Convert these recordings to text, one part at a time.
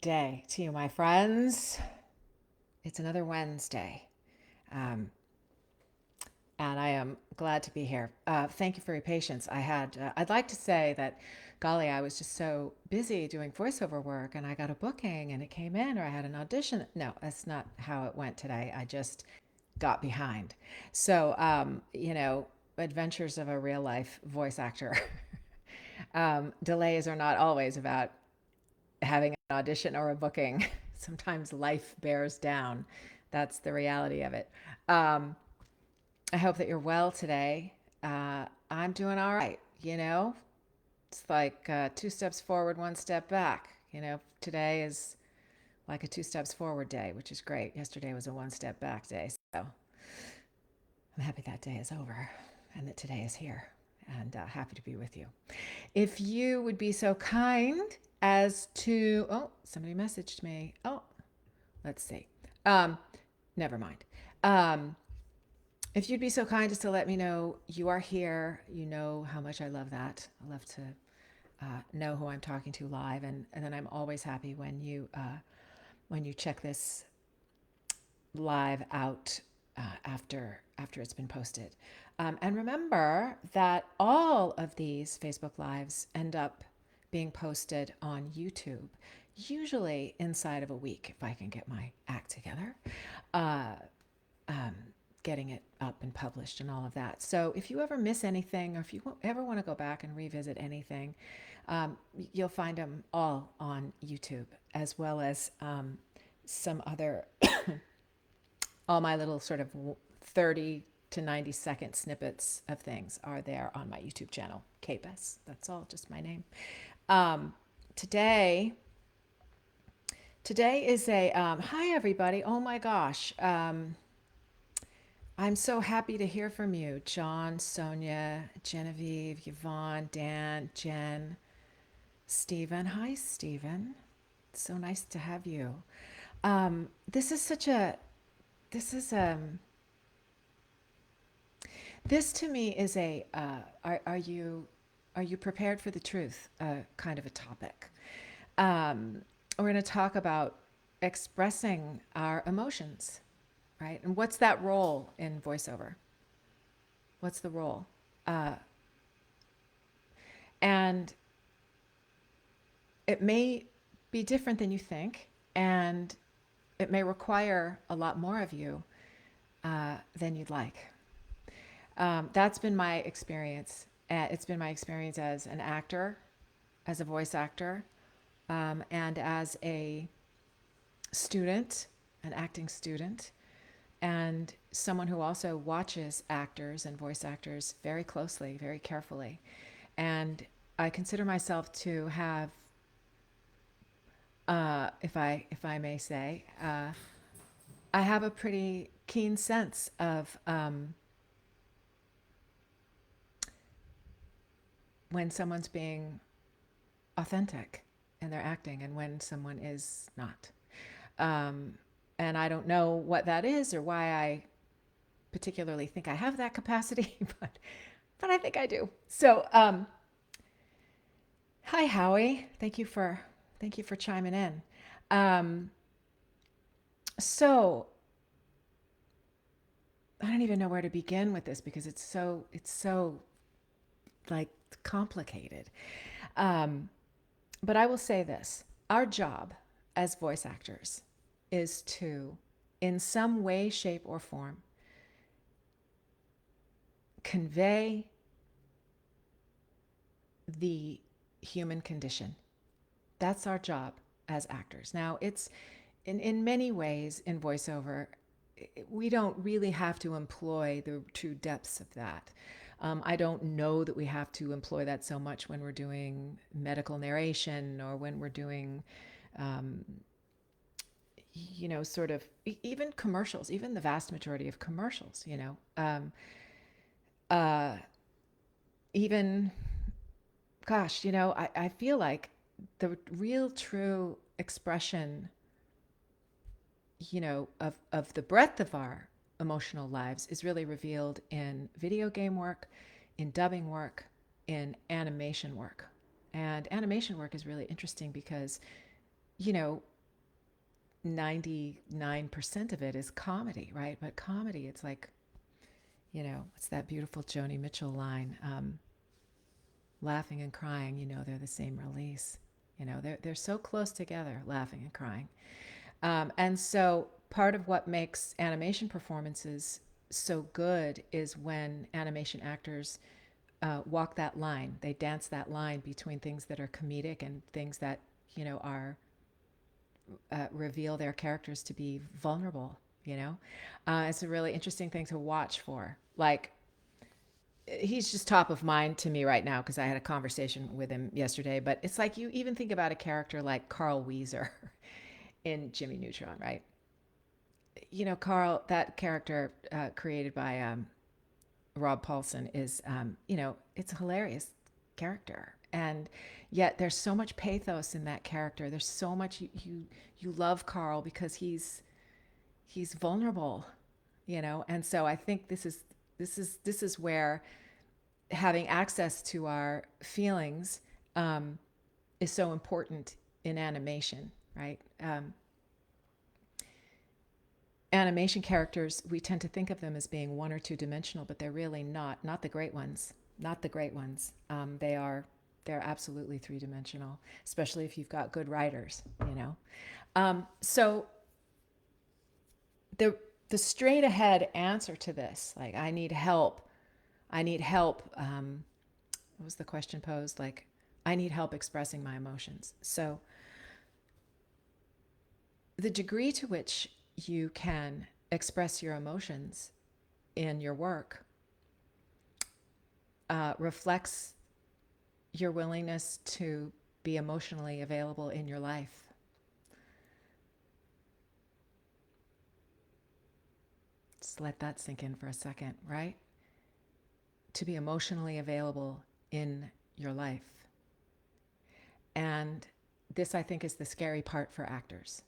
day to you, my friends. It's another Wednesday, um, and I am glad to be here. Thank you for your patience. I'd like to say that, golly, I was just so busy doing voiceover work, and I got a booking, and it came in, or I had an audition. No, that's not how it went today. I just got behind. So, adventures of a real life voice actor. Delays are not always about having an audition or a booking. Sometimes life bears down. That's the reality of it. Um, I hope that you're well today. I'm doing all right. It's like two steps forward, one step back. Today is like a two steps forward day, which is great. Yesterday was a one step back day. So I'm happy that day is over and that today is here, and happy to be with you. If you would be so kind as to, oh, somebody messaged me. Oh, let's see. Um, Never mind. Um, if you'd be so kind as to let me know you are here, you know how much I love that. I love to know who I'm talking to live, and then I'm always happy when you check this live out after it's been posted. And remember that all of these Facebook Lives end up being posted on YouTube, usually inside of a week if I can get my act together, uh, um, getting it up and published and all of that. So if you ever miss anything, or if you ever want to go back and revisit anything, you'll find them all on YouTube, as well as some other all my little sort of 30 to 90-second snippets of things are there on my YouTube channel, KBS. That's all, just my name. Um, today, today is a hi everybody. Oh my gosh, I'm so happy to hear from you, John, Sonia, Genevieve, Yvonne, Dan, Jen, Stephen. Hi, Stephen. So nice to have you. This is such a this is This to me is a are you prepared for the truth? Kind of a topic. We're going to talk about expressing our emotions, right? And what's that role in voiceover? What's the role? Uh, and it may be different than you think, and it may require a lot more of you than you'd like. That's been my experience. It's been my experience as an actor, as a voice actor, and as a student, an acting student, and someone who also watches actors and voice actors very closely, very carefully. And I consider myself to have, if I may say, I have a pretty keen sense of when someone's being authentic in their acting and when someone is not. Um, and I don't know what that is or why I particularly think I have that capacity, but I think I do. So, hi Howie, thank you for chiming in. Um, so I don't even know where to begin with this because it's so like complicated. Um, but I will say this: our job as voice actors is to, in some way, shape, or form, convey the human condition. That's our job as actors. Now, it's in many ways in voiceover, we don't really have to employ the true depths of that. I don't know that we have to employ that so much when we're doing medical narration or when we're doing, um, sort of even commercials, even the vast majority of commercials, uh, even, gosh, I feel like the real true expression, of the breadth of our emotional lives is really revealed in video game work, in dubbing work, in animation work. And animation work is really interesting because, 99% of it is comedy, right? But comedy, it's like, it's that beautiful Joni Mitchell line, laughing and crying, they're the same release. They're so close together, laughing and crying. And so part of what makes animation performances so good is when animation actors walk that line. They dance that line between things that are comedic and things that, are reveal their characters to be vulnerable. It's a really interesting thing to watch for. Like, he's just top of mind to me right now because I had a conversation with him yesterday. But it's like you even think about a character like Carl Weezer in Jimmy Neutron, right? Carl, that character created by Rob Paulson is, it's a hilarious character. And yet there's so much pathos in that character. There's so much you love Carl because he's vulnerable, And so I think this is where having access to our feelings is so important in animation, right? Animation characters, we tend to think of them as being one or two dimensional, but they're really not the great ones, not the great ones. They're absolutely three-dimensional, especially if you've got good writers. So the straight ahead answer to this, like, I need help. What was the question posed? Like, I need help expressing my emotions. So the degree to which you can express your emotions in your work reflects your willingness to be emotionally available in your life. Just let that sink in for a second, right? To be emotionally available in your life. And this, I think, is the scary part for actors.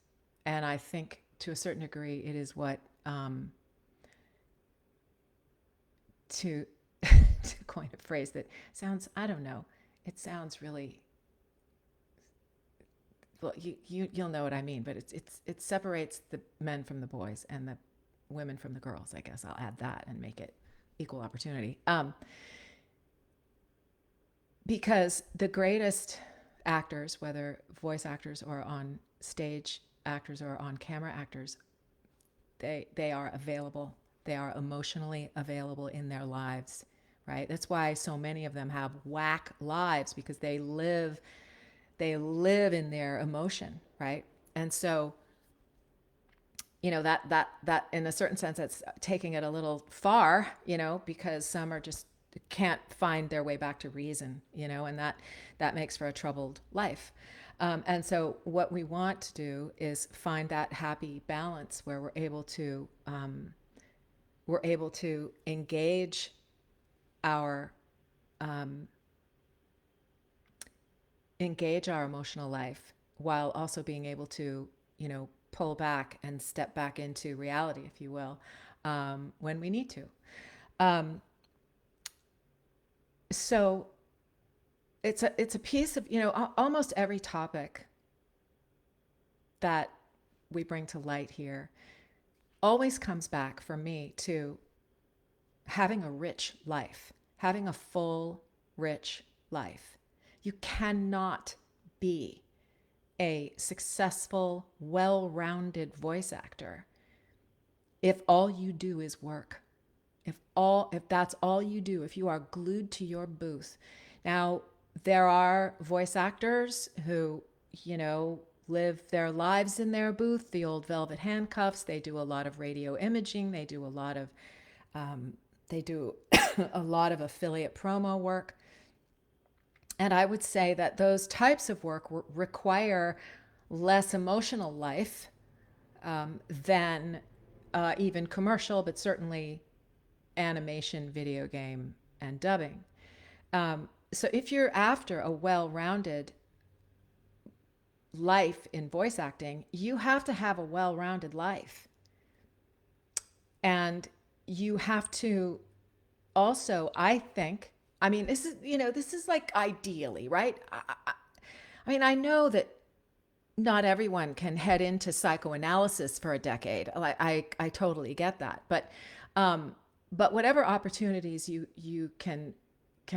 And I think to a certain degree, it is what, to coin a phrase that sounds, I don't know, it sounds really, well, you'll know what I mean, but it separates the men from the boys and the women from the girls. I guess I'll add that and make it equal opportunity. Because the greatest actors, whether voice actors or on stage actors or on camera actors, they are available. They are emotionally available in their lives, right? That's why so many of them have whack lives, because they live in their emotion, right? And so, that in a certain sense, that's taking it a little far, because some are just can't find their way back to reason, and that makes for a troubled life. And so what we want to do is find that happy balance where we're able to engage our emotional life while also being able to, pull back and step back into reality, if you will, when we need to. So it's a piece of, almost every topic that we bring to light here always comes back for me to having a rich life, having a full, rich life. You cannot be a successful, well-rounded voice actor if all you do is work. If that's all you do, if you are glued to your booth. Now, there are voice actors who, live their lives in their booth, the old velvet handcuffs. They do a lot of radio imaging. They do a lot of a lot of affiliate promo work. And I would say that those types of work require less emotional life than even commercial, but certainly animation, video game, and dubbing. So if you're after a well-rounded life in voice acting, you have to have a well-rounded life. And you have to also, I think, this is like ideally, right? I know that not everyone can head into psychoanalysis for a decade. I totally get that. Um, but whatever opportunities you can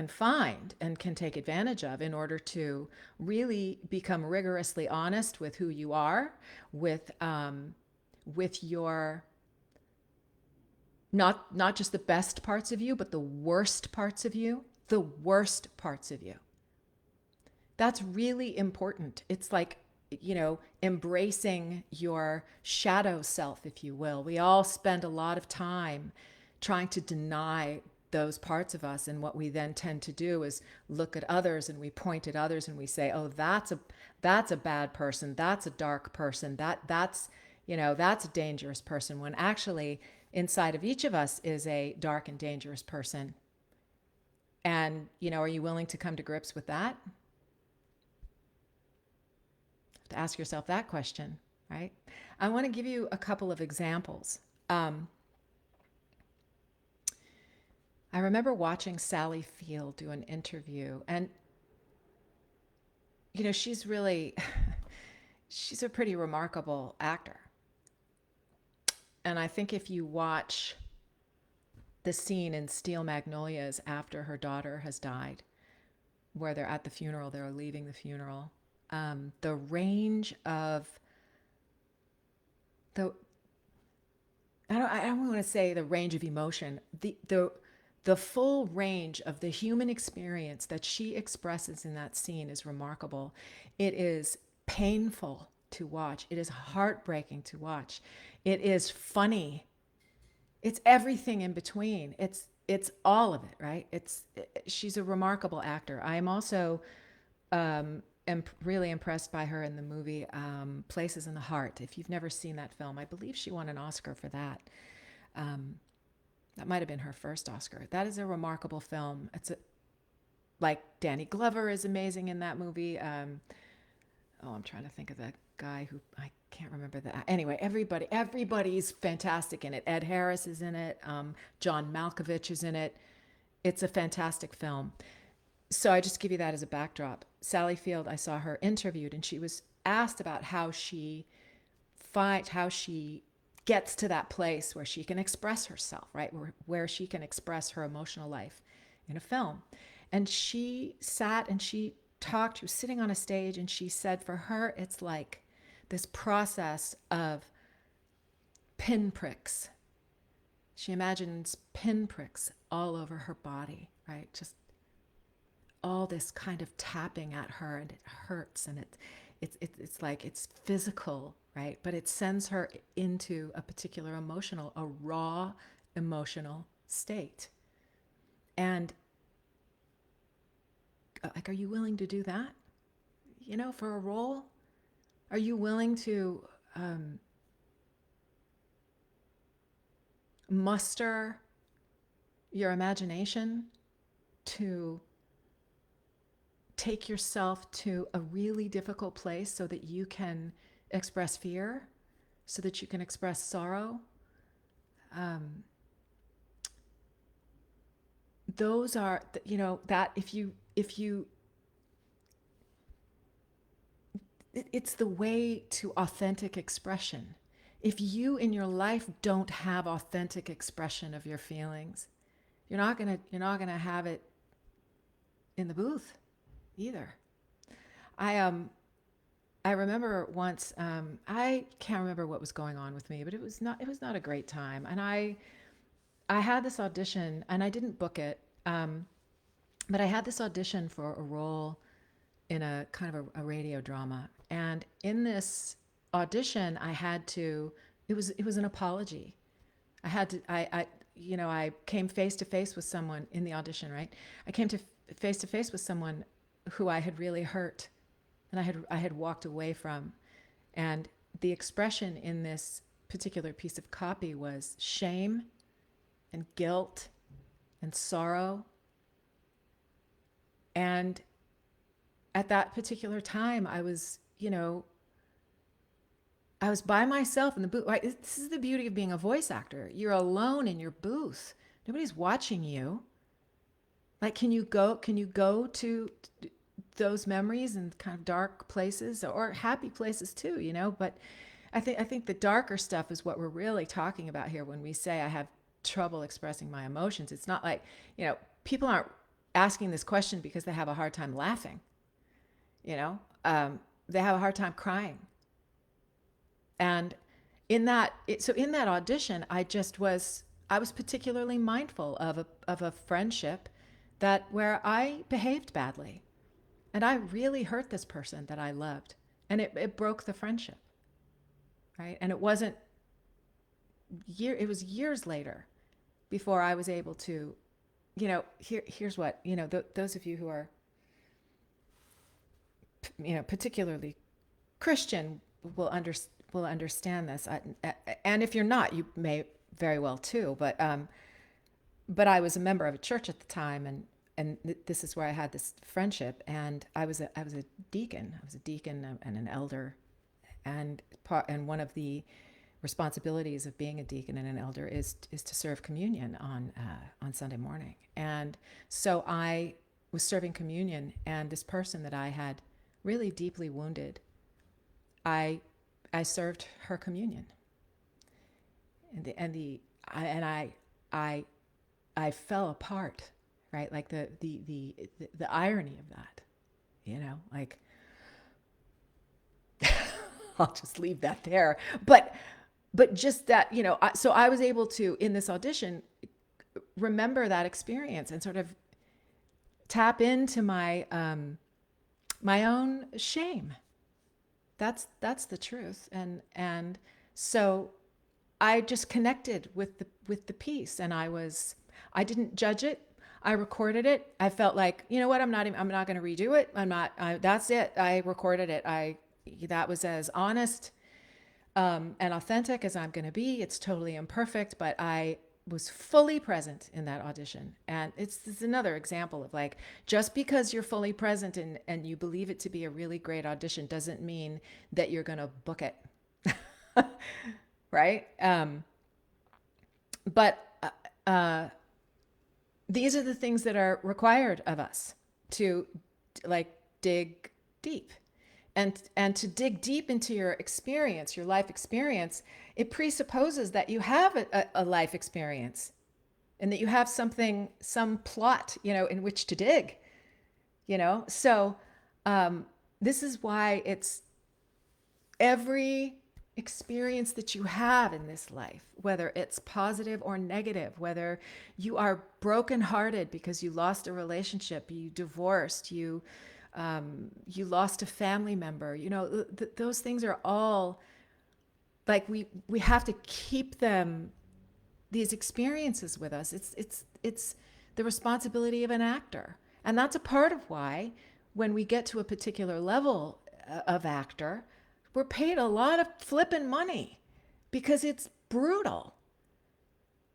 find and can take advantage of in order to really become rigorously honest with who you are, with your not just the best parts of you, but the worst parts of you, the worst parts of you. That's really important. It's like, embracing your shadow self, if you will. We all spend a lot of time trying to deny those parts of us. And what we then tend to do is look at others, and we point at others and we say, oh, that's a bad person. That's a dark person. That's a dangerous person, when actually inside of each of us is a dark and dangerous person. And, are you willing to come to grips with that? To ask yourself that question, right? I want to give you a couple of examples. I remember watching Sally Field do an interview, and she's really she's a pretty remarkable actor. And I think if you watch the scene in Steel Magnolias after her daughter has died, where they're at the funeral, they're leaving the funeral, the range of the I don't want to say the range of emotion, the full range of the human experience that she expresses in that scene is remarkable. It is painful to watch. It is heartbreaking to watch. It is funny. It's everything in between. It's all of it, right? She's a remarkable actor. I am also am really impressed by her in the movie Places in the Heart. If you've never seen that film, I believe she won an Oscar for that. That might have been her first Oscar. That is a remarkable film. Like Danny Glover is amazing in that movie. I'm trying to think of the guy who I can't remember that. Anyway, everybody's fantastic in it. Ed Harris is in it. John Malkovich is in it. It's a fantastic film. So I just give you that as a backdrop. Sally Field, I saw her interviewed, and she was asked about how she gets to that place where she can express herself, right? Where she can express her emotional life in a film. And she sat and she talked, she was sitting on a stage, and she said for her, it's like this process of pinpricks. She imagines pinpricks all over her body, right? Just all this kind of tapping at her, and it hurts, and it's like it's physical, right? But it sends her into a particular a raw emotional state. And like, are you willing to do that? For a role? Are you willing to muster your imagination to take yourself to a really difficult place so that you can express fear, so that you can express sorrow? Those are, that if you it's the way to authentic expression. If you in your life don't have authentic expression of your feelings, you're not gonna have it in the booth either. I remember once, I can't remember what was going on with me, but it was not a great time. And I had this audition, and I didn't book it, but I had this audition for a role in a kind of a radio drama. And in this audition, it was an apology. I came face to face with someone in the audition, right? I came to face with someone who I had really hurt, and I had walked away from. And the expression in this particular piece of copy was shame and guilt and sorrow. And at that particular time, I was by myself in the booth. Right? This is the beauty of being a voice actor. You're alone in your booth. Nobody's watching you. Like, can you go to those memories in kind of dark places or happy places too, but I think the darker stuff is what we're really talking about here when we say I have trouble expressing my emotions. It's not like, people aren't asking this question because they have a hard time laughing, they have a hard time crying. And in that audition, I was particularly mindful of a friendship where I behaved badly, and I really hurt this person that I loved, and it broke the friendship, right? And it was years later before I was able to, here's what, those of you who are, particularly Christian will understand this. And if you're not, you may very well too. But I was a member of a church at the time, and this is where I had this friendship. And I was a deacon. I was a deacon and an elder, and one of the responsibilities of being a deacon and an elder is to serve communion on Sunday morning. And so I was serving communion, and this person that I had really deeply wounded, I served her communion, and I fell apart, right? Like the irony of that, like I'll just leave that there. But just that, so I was able to, in this audition, remember that experience and sort of tap into my my own shame. That's the truth. And so I just connected with the piece, and I didn't judge it. I recorded it. I felt like, you know what, I'm not going to redo it. That's it. I recorded it. That was as honest and authentic as I'm going to be. It's totally imperfect, but I was fully present in that audition. And it's another example of, like, just because you're fully present and you believe it to be a really great audition doesn't mean that you're going to book it. Right? But these are the things that are required of us to, like, dig deep. And to dig deep into your experience, your life experience, it presupposes that you have a life experience, and that you have some plot, in which to dig, So this is why it's every experience that you have in this life, whether it's positive or negative, whether you are brokenhearted because you lost a relationship, you divorced, you lost a family member, those things are all, like, we have to keep these experiences with us. It's the responsibility of an actor. And that's a part of why, when we get to a particular level of actor, we're paid a lot of flippin' money, because it's brutal.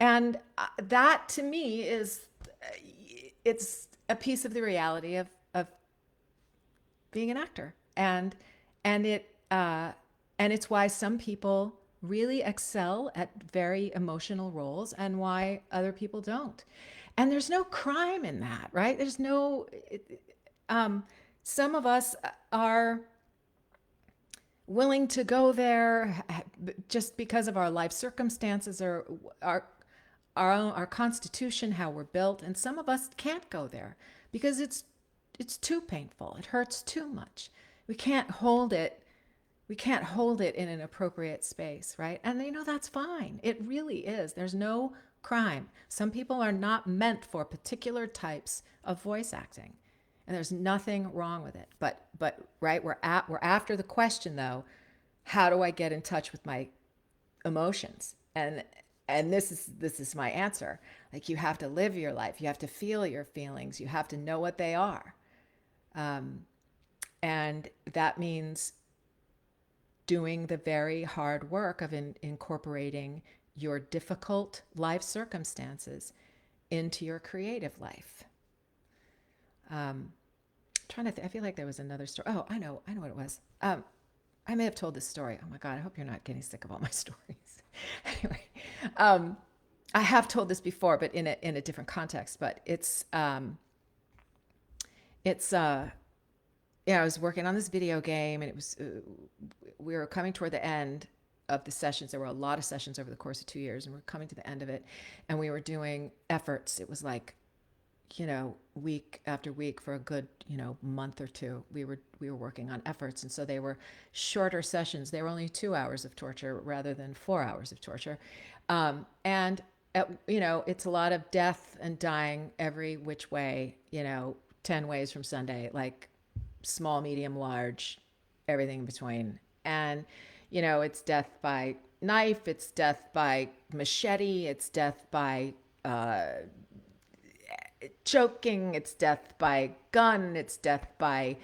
And that, to me, it's a piece of the reality of being an actor. And it's why some people really excel at very emotional roles, and why other people don't. And there's no crime in that, right? There's no, some of us are willing to go there just because of our life circumstances, or our constitution, how we're built. And some of us can't go there because it's too painful. It hurts too much. We can't hold it. We can't hold it in an appropriate space, right? And that's fine. It really is. There's no crime. Some people are not meant for particular types of voice acting, and there's nothing wrong with it. But right, we're after the question, though. How do I get in touch with my emotions? And this is my answer. Like, you have to live your life. You have to feel your feelings. You have to know what they are. And that means doing the very hard work of incorporating your difficult life circumstances into your creative life. I feel like there was another story. Oh, I know what it was. I may have told this story. Oh my God, I hope you're not getting sick of all my stories. Anyway, I have told this before, but in a different context. But it's yeah, I was working on this video game, and it was we were coming toward the end of the sessions. There were a lot of sessions over the course of 2 years, and we're coming to the end of it, and we were doing efforts. It was like, week after week for a good, month or two. We were working on efforts, and so they were shorter sessions. They were only 2 hours of torture rather than 4 hours of torture, and it's a lot of death and dying every which way. 10 ways from Sunday, like small, medium, large, everything in between. And, it's death by knife, it's death by machete, it's death by choking, it's death by gun, it's death by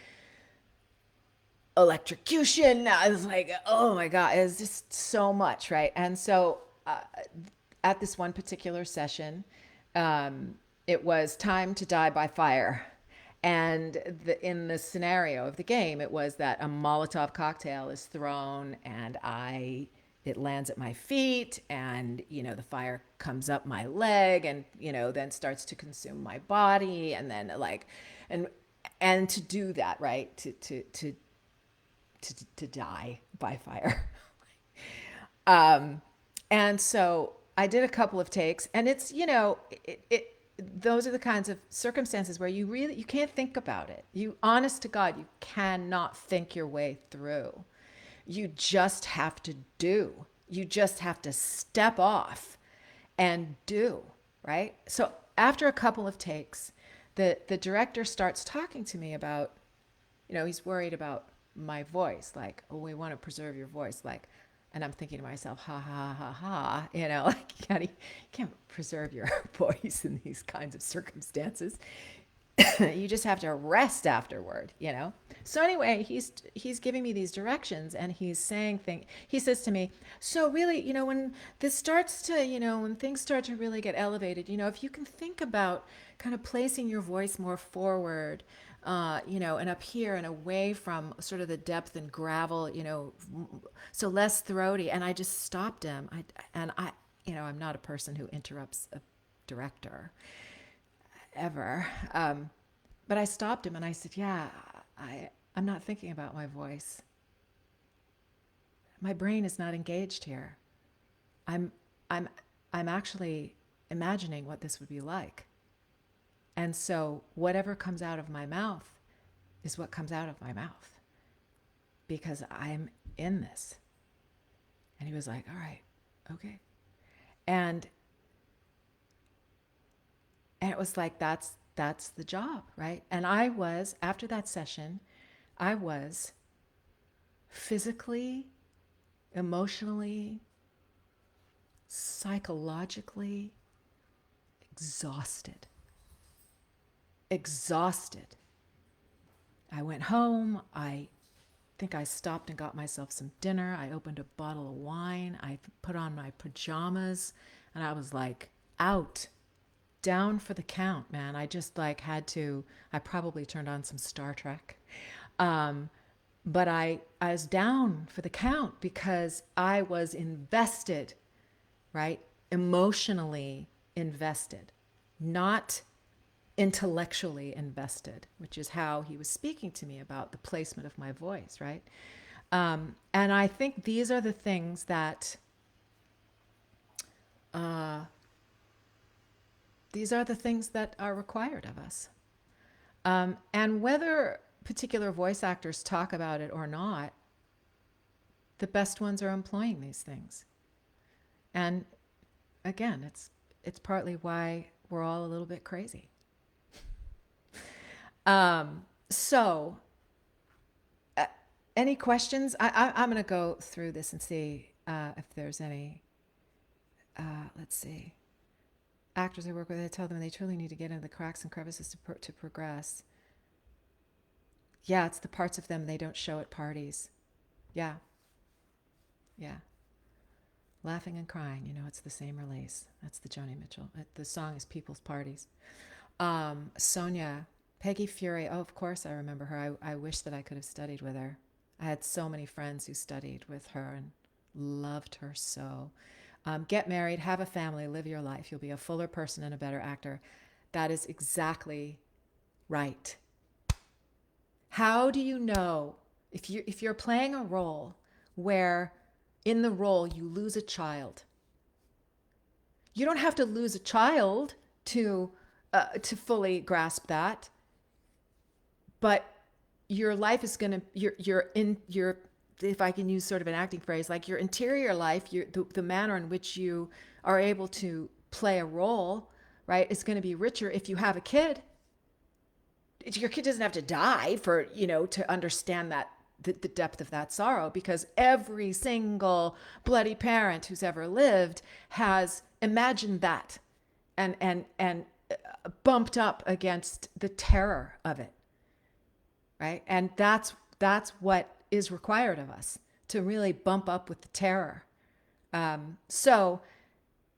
electrocution. I was like, oh my God, it's just so much, right? And so at this one particular session, it was time to die by fire. And in the scenario of the game, it was that a Molotov cocktail is thrown, and it lands at my feet, and the fire comes up my leg, and then starts to consume my body, and then and to do that, right, to die by fire. And so I did a couple of takes, and it's those are the kinds of circumstances where you can't think about it. You, honest to God, you cannot think your way through. You just have to do. You just have to step off and do, right? So after a couple of takes, the director starts talking to me about, he's worried about my voice, like, oh, we want to preserve your voice, like, and I'm thinking to myself, ha ha ha ha, like you can't preserve your voice in these kinds of circumstances. You just have to rest afterward. So anyway, he's giving me these directions, and he's saying things. He says to me, so really, when this starts to, when things start to really get elevated, if you can think about kind of placing your voice more forward, and up here and away from sort of the depth and gravel, so less throaty. And I just stopped him. I'm not a person who interrupts a director ever. But I stopped him and I said, yeah, I'm not thinking about my voice. My brain is not engaged here. I'm, I'm, I'm actually imagining what this would be like. And so whatever comes out of my mouth is what comes out of my mouth, because I'm in this. And he was like, all right, okay. And it was like, that's the job, right? And after that session, I was physically, emotionally, psychologically exhausted. I went home. I think I stopped and got myself some dinner. I opened a bottle of wine. I put on my pajamas, and I was like out, down for the count, man. I just I probably turned on some Star Trek. But I was down for the count because I was invested, right? Emotionally invested, not intellectually invested, which is how he was speaking to me about the placement of my voice, right? And I think these are the things that are required of us. And whether particular voice actors talk about it or not, the best ones are employing these things. And again, it's partly why we're all a little bit crazy. So, any questions? I'm going to go through this and see if there's any. Let's see. Actors I work with, I tell them they truly need to get into the cracks and crevices to progress. Yeah, it's the parts of them they don't show at parties. Yeah. Laughing and crying, it's the same release. That's the Joni Mitchell. The song is People's Parties. Sonia, Peggy Fury. Oh, of course I remember her. I wish that I could have studied with her. I had so many friends who studied with her and loved her so. Get married, have a family, live your life. You'll be a fuller person and a better actor. That is exactly right. How do you know if you're playing a role where in the role you lose a child? You don't have to lose a child to fully grasp that, but your life is going to you're in your, if I can use sort of an acting phrase, like your interior life, the manner in which you are able to play a role, right, is going to be richer if you have a kid. Your kid doesn't have to die for, to understand that the depth of that sorrow, because every single bloody parent who's ever lived has imagined that and bumped up against the terror of it, right? And that's what is required of us, to really bump up with the terror. So,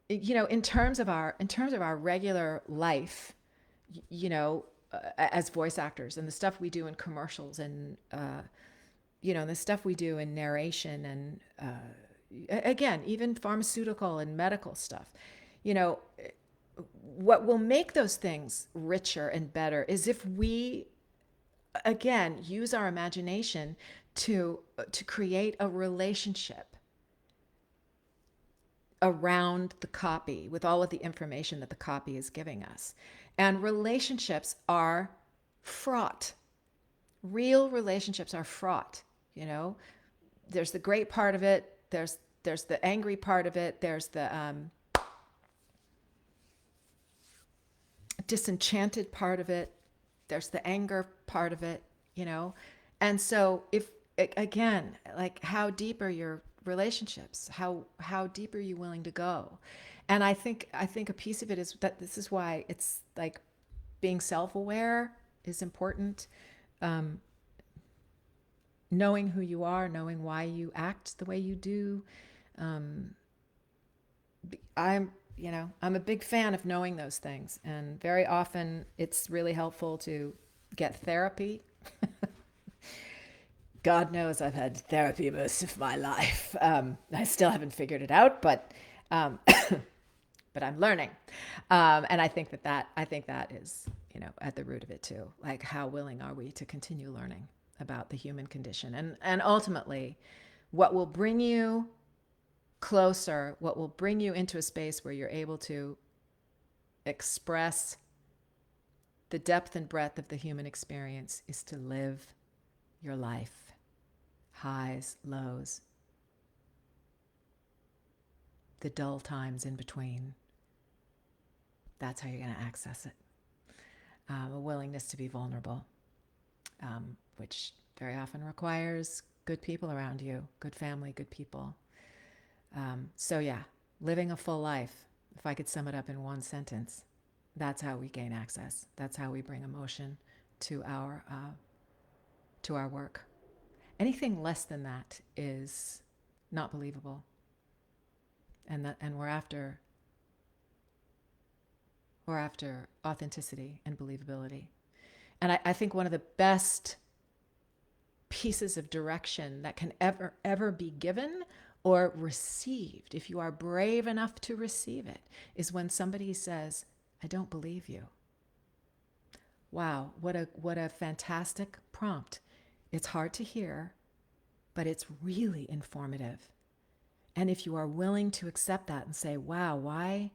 in terms of our regular life, as voice actors, and the stuff we do in commercials, and the stuff we do in narration, and again, even pharmaceutical and medical stuff, you know, what will make those things richer and better is if we, again, use our imagination to create a relationship around the copy with all of the information that the copy is giving us. And relationships are fraught. Real relationships are fraught. There's the great part of it. There's the angry part of it. There's the disenchanted part of it. There's the anger part of it. And so, if, again, like, how deep are your relationships? How deep are you willing to go? And I think a piece of it is that this is why it's like being self-aware is important. Knowing who you are, knowing why you act the way you do. I'm I'm a big fan of knowing those things, and very often it's really helpful to get therapy. God knows I've had therapy most of my life. I still haven't figured it out, but but I'm learning, and I think that is at the root of it too. Like, how willing are we to continue learning about the human condition, and ultimately, what will bring you closer, what will bring you into a space where you're able to express the depth and breadth of the human experience, is to live your life, highs, lows, the dull times in between. That's how you're going to access it. A willingness to be vulnerable, which very often requires good people around you, good family, good people. So yeah, living a full life, if I could sum it up in one sentence, that's how we gain access. That's how we bring emotion to our work. Anything less than that is not believable. And we're after authenticity and believability. And I think one of the best pieces of direction that can ever be given or received, if you are brave enough to receive it, is when somebody says, "I don't believe you." Wow, what a fantastic prompt. It's hard to hear, but it's really informative. And if you are willing to accept that and say, "Wow, why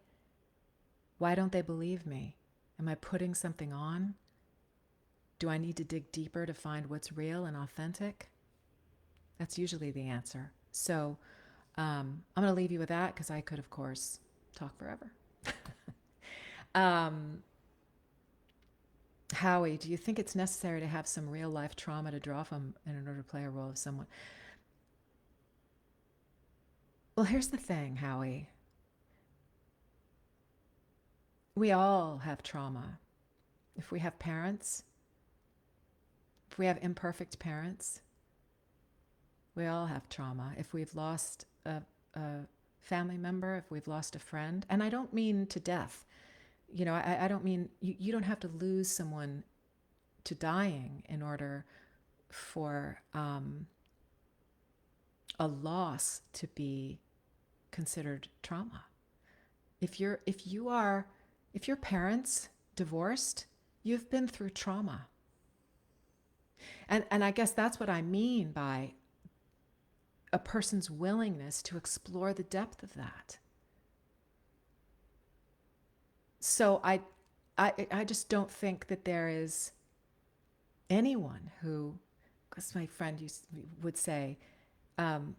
don't they believe me? Am I putting something on? Do I need to dig deeper to find what's real and authentic?" That's usually the answer. So I'm going to leave you with that, because I could, of course, talk forever. Howie, do you think it's necessary to have some real life trauma to draw from in order to play a role of someone? Well, here's the thing, Howie. We all have trauma. If we have parents, if we have imperfect parents, we all have trauma. If we've lost a family member, if we've lost a friend, and I don't mean to death. I don't mean, you don't have to lose someone to dying in order for a loss to be considered trauma. If your parents divorced, you've been through trauma. And I guess that's what I mean by a person's willingness to explore the depth of that. So I just don't think that there is anyone who, because my friend would say, um,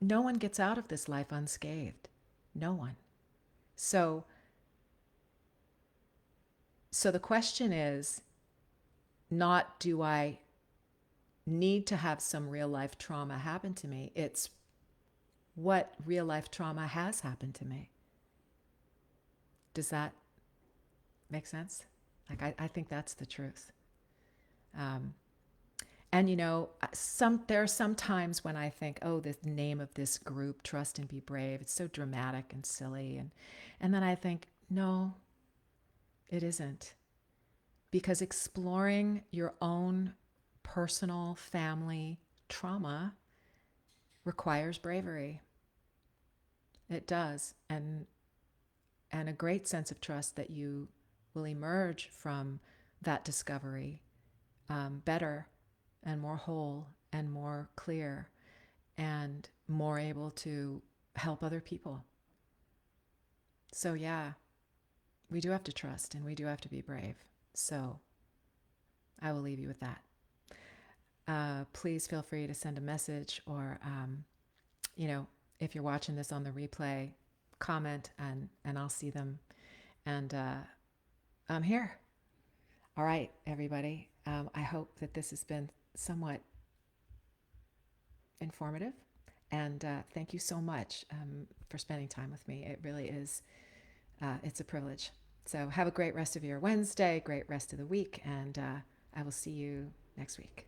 no one gets out of this life unscathed. No one. So so the question is not, do I need to have some real life trauma happen to me? It's, what real life trauma has happened to me. Does that make sense? Like, I think that's the truth. Um, and there are some times when I think, oh, the name of this group, Trust and Be Brave, it's so dramatic and silly, and then I think, no, it isn't, because exploring your own personal family trauma requires bravery. It does, and a great sense of trust that you will emerge from that discovery, better and more whole and more clear and more able to help other people. So, yeah, we do have to trust and we do have to be brave. So, I will leave you with that. Please feel free to send a message, or, if you're watching this on the replay, comment, and I'll see them. And I'm here. All right, everybody. I hope that this has been somewhat informative. And thank you so much for spending time with me. It really is, it's a privilege. So have a great rest of your Wednesday, great rest of the week, and I will see you next week.